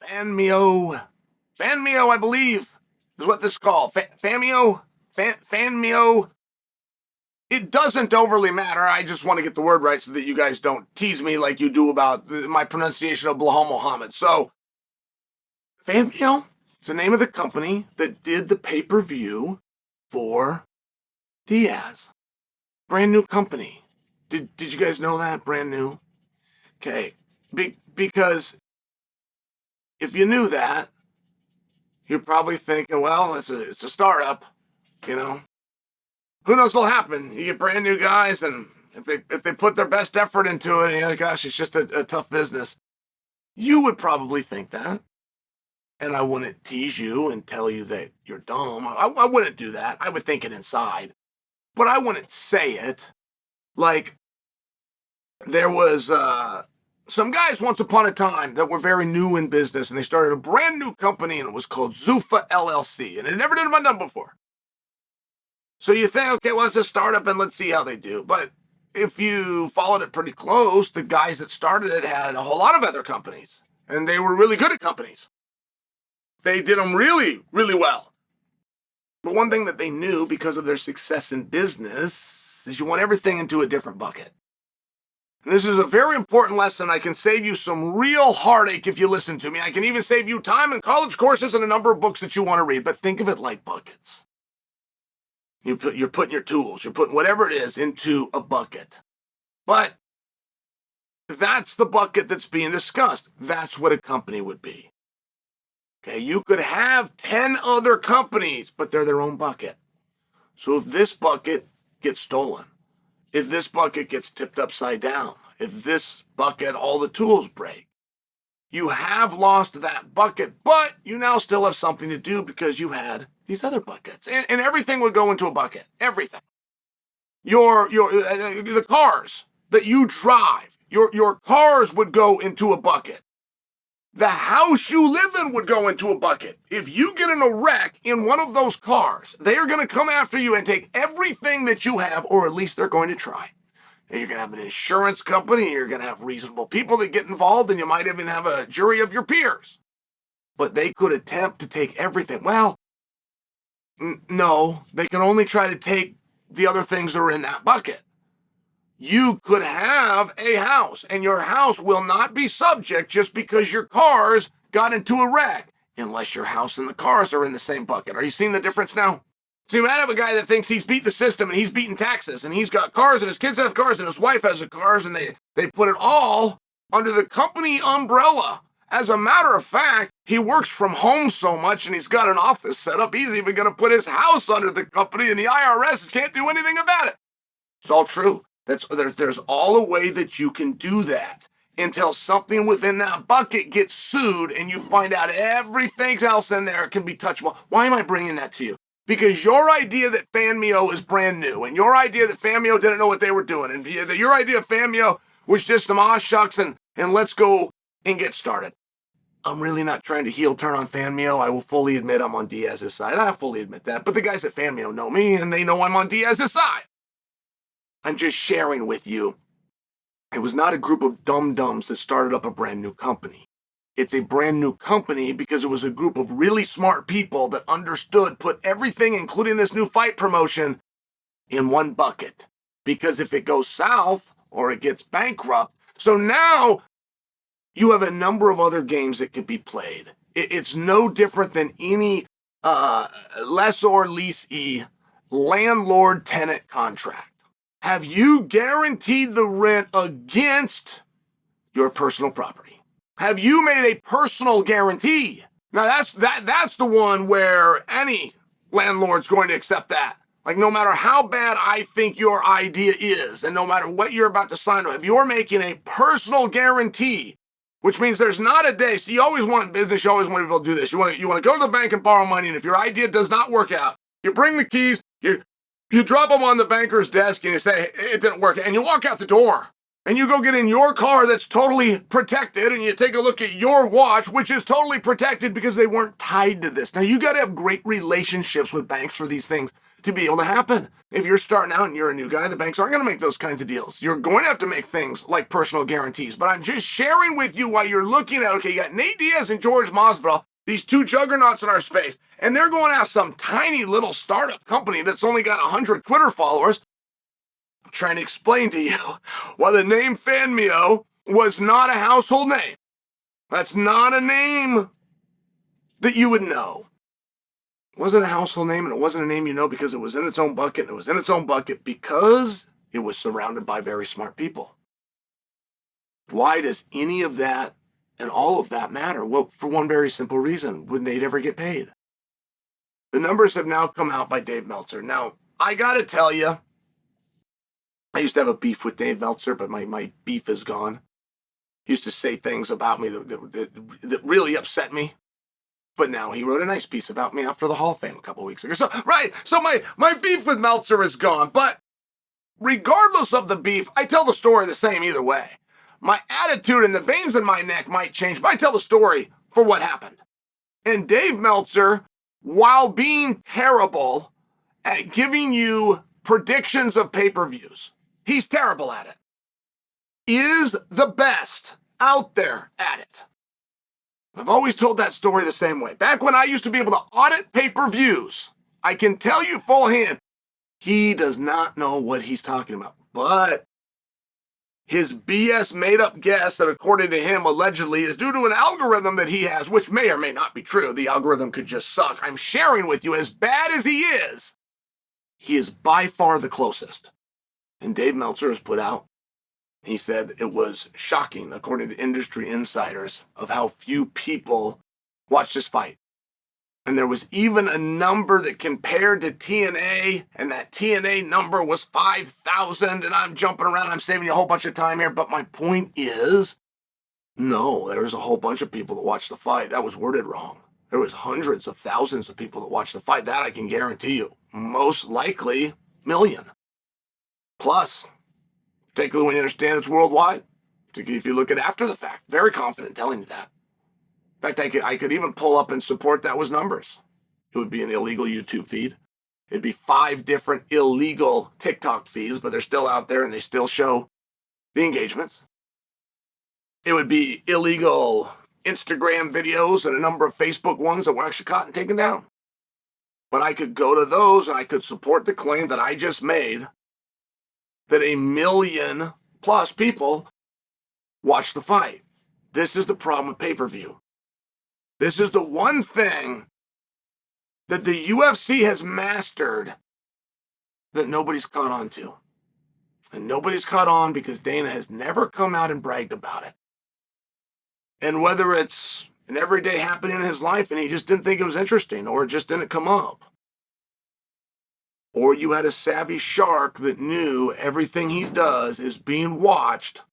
Fanmio. Fanmio, I believe, is what this is called. Fanmio? Fanmio. It doesn't overly matter. I just want to get the word right so that you guys don't tease me like you do about my pronunciation of Blahal Muhammad. So, Fanmio is the name of the company that did the pay-per-view for Diaz. Brand new company. Did you guys know that? Brand new? Okay. Because if you knew that, you're probably thinking, well, it's a startup, you know. Who knows what'll happen? You get brand new guys, and if they put their best effort into it, you know, gosh, it's just a tough business. You would probably think that. And I wouldn't tease you and tell you that you're dumb. I wouldn't do that. I would think it inside. But I wouldn't say it. Like, there was some guys once upon a time that were very new in business, and they started a brand new company, and it was called Zuffa LLC, and it never been done before. So you think, okay, well, it's a startup, and let's see how they do. But if you followed it pretty close, the guys that started it had a whole lot of other companies, and they were really good at companies. They did them really, really well. But one thing that they knew because of their success in business is you want everything into a different bucket. And this is a very important lesson. I can save you some real heartache if you listen to me. I can even save you time in college courses and a number of books that you want to read. But think of it like buckets. You're putting your tools, you're putting whatever it is into a bucket. But that's the bucket that's being discussed. That's what a company would be. Okay, you could have 10 other companies, but they're their own bucket. So if this bucket gets stolen, if this bucket gets tipped upside down, if this bucket, all the tools break, you have lost that bucket, but you now still have something to do because you had these other buckets. And everything would go into a bucket. Everything. The cars that you drive, your cars would go into a bucket. The house you live in would go into a bucket. If you get in a wreck in one of those cars, they are going to come after you and take everything that you have, or at least they're going to try. And you're going to have an insurance company, you're going to have reasonable people that get involved, and you might even have a jury of your peers. But they could attempt to take everything. Well, no, they can only try to take the other things that are in that bucket. You could have a house, and your house will not be subject just because your cars got into a wreck, unless your house and the cars are in the same bucket. Are you seeing the difference now? So you might have a guy that thinks he's beat the system, and he's beating taxes, and he's got cars, and his kids have cars, and his wife has cars, and they put it all under the company umbrella. As a matter of fact, he works from home so much, and he's got an office set up, he's even going to put his house under the company, and the IRS can't do anything about it. It's all true. There's all a way that you can do that until something within that bucket gets sued and you find out everything else in there can be touchable. Why am I bringing that to you? Because your idea that Fanmio is brand new, and your idea that Fanmio didn't know what they were doing, and your idea of Fanmio was just some shucks and let's go and get started. I'm really not trying to heel turn on Fanmio. I will fully admit I'm on Diaz's side. I fully admit that. But the guys at Fanmio know me, and they know I'm on Diaz's side. I'm just sharing with you. It was not a group of dum-dums that started up a brand new company. It's a brand new company because it was a group of really smart people that understood, put everything, including this new fight promotion, in one bucket. Because if it goes south or it gets bankrupt, so now you have a number of other games that could be played. It's no different than any lessor leasee landlord-tenant contract. Have you guaranteed the rent against your personal property? Have you made a personal guarantee? Now that's the one where any landlord's going to accept that. Like, no matter how bad I think your idea is, and no matter what you're about to sign to, if you're making a personal guarantee, which means there's not a day. So you always want in business, you always want people to do this. You want to go to the bank and borrow money, and if your idea does not work out, you bring the keys, you drop them on the banker's desk and you say, it didn't work. And you walk out the door. and you go get in your car that's totally protected, and you take a look at your watch, which is totally protected because they weren't tied to this. Now, you got to have great relationships with banks for these things to be able to happen. If you're starting out and you're a new guy, the banks aren't going to make those kinds of deals. You're going to have to make things like personal guarantees. But I'm just sharing with you while you're looking at, okay, you got Nate Diaz and George Masvidal, these two juggernauts in our space, and they're going to have some tiny little startup company that's only got 100 Twitter followers. I'm trying to explain to you why the name Fanmio was not a household name. That's not a name that you would know. It wasn't a household name, and it wasn't a name you know because it was in its own bucket, and it was in its own bucket because it was surrounded by very smart people. Why does any of that and all of that matter? Well, for one very simple reason. Would Nate ever get paid? The numbers have now come out by Dave Meltzer. Now, I got to tell you, I used to have a beef with Dave Meltzer, but my beef is gone. He used to say things about me that really upset me. But now he wrote a nice piece about me after the Hall of Fame a couple weeks ago. So my beef with Meltzer is gone. But regardless of the beef, I tell the story the same either way. My attitude and the veins in my neck might change, but I tell the story for what happened. And Dave Meltzer, while being terrible at giving you predictions of pay-per-views, he's terrible at it, is the best out there at it. I've always told that story the same way. Back when I used to be able to audit pay-per-views, I can tell you full hand, he does not know what he's talking about. But his BS made-up guess that, according to him, allegedly is due to an algorithm that he has, which may or may not be true. The algorithm could just suck. I'm sharing with you, as bad as he is by far the closest. And Dave Meltzer has put out, he said it was shocking, according to industry insiders, of how few people watched this fight. And there was even a number that compared to TNA, and that TNA number was 5,000, and I'm jumping around, I'm saving you a whole bunch of time here, but my point is, no, there was a whole bunch of people that watched the fight. That was worded wrong. There was hundreds of thousands of people that watched the fight. That I can guarantee you. Most likely, million. Plus, particularly when you understand it's worldwide, particularly if you look at after the fact. Very confident telling you that. In fact, I could even pull up and support that with numbers. It would be an illegal YouTube feed. It'd be 5 different illegal TikTok feeds, but they're still out there and they still show the engagements. It would be illegal Instagram videos and a number of Facebook ones that were actually caught and taken down. But I could go to those and I could support the claim that I just made that 1 million plus people watched the fight. This is the problem with pay-per-view. This is the one thing that the UFC has mastered that nobody's caught on to. And nobody's caught on because Dana has never come out and bragged about it. And whether it's an everyday happening in his life and he just didn't think it was interesting, or it just didn't come up, or you had a savvy shark that knew everything he does is being watched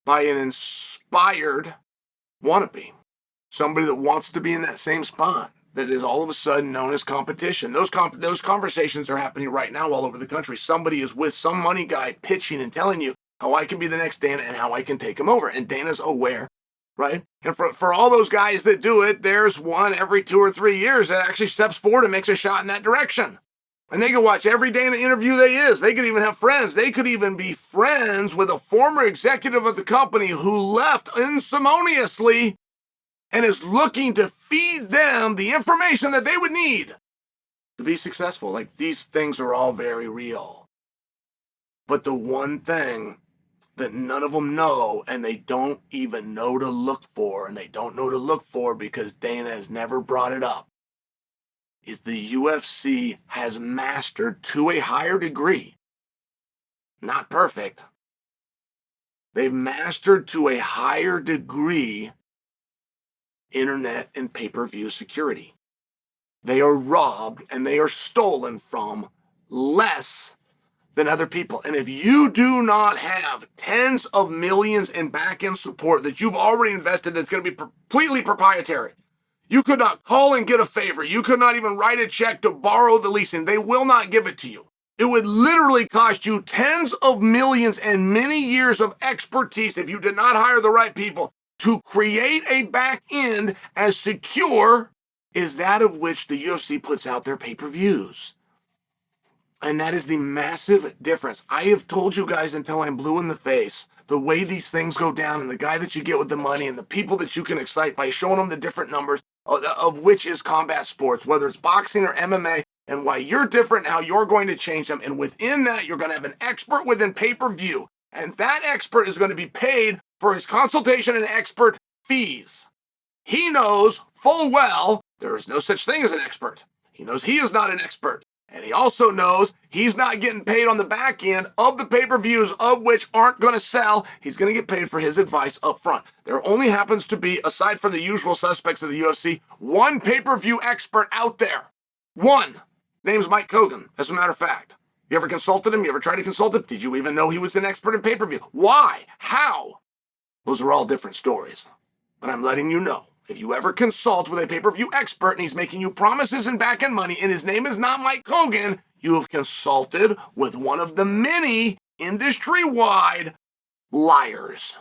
by an inspired wannabe. Somebody that wants to be in that same spot, that is all of a sudden known as competition. Those conversations are happening right now all over the country. Somebody is with some money guy pitching and telling you how I can be the next Dana and how I can take him over. And Dana's aware, right? And for all those guys that do it, there's one every 2 or 3 years that actually steps forward and makes a shot in that direction. And they can watch every Dana interview there is. They could even have friends. They could even be friends with a former executive of the company who left unceremoniously and is looking to feed them the information that they would need to be successful. Like, these things are all very real. But the one thing that none of them know, and they don't even know to look for, and they don't know to look for because Dana has never brought it up, is the UFC has mastered to a higher degree, not perfect, they've mastered to a higher degree internet and pay-per-view security. They are robbed and they are stolen from less than other people. And if you do not have tens of millions in back-end support that you've already invested that's going to be completely proprietary, you could not call and get a favor. You could not even write a check to borrow the leasing. They will not give it to you. It would literally cost you tens of millions and many years of expertise if you did not hire the right people to create a back end as secure as that of which the UFC puts out their pay-per-views. And that is the massive difference. I have told you guys until I'm blue in the face the way these things go down and the guy that you get with the money and the people that you can excite by showing them the different numbers of which is combat sports, whether it's boxing or MMA, and why you're different and how you're going to change them. And within that, you're going to have an expert within pay-per-view. And that expert is going to be paid for his consultation and expert fees. He knows full well there is no such thing as an expert. He knows he is not an expert. And he also knows he's not getting paid on the back end of the pay-per-views of which aren't going to sell. He's going to get paid for his advice up front. There only happens to be, aside from the usual suspects of the UFC, one pay-per-view expert out there. One. Name's Mike Kogan, as a matter of fact. You ever consulted him? You ever tried to consult him? Did you even know he was an expert in pay-per-view? Why? How? Those are all different stories. But I'm letting you know, if you ever consult with a pay-per-view expert and he's making you promises and back-end money and his name is not Mike Kogan, you have consulted with one of the many industry-wide liars.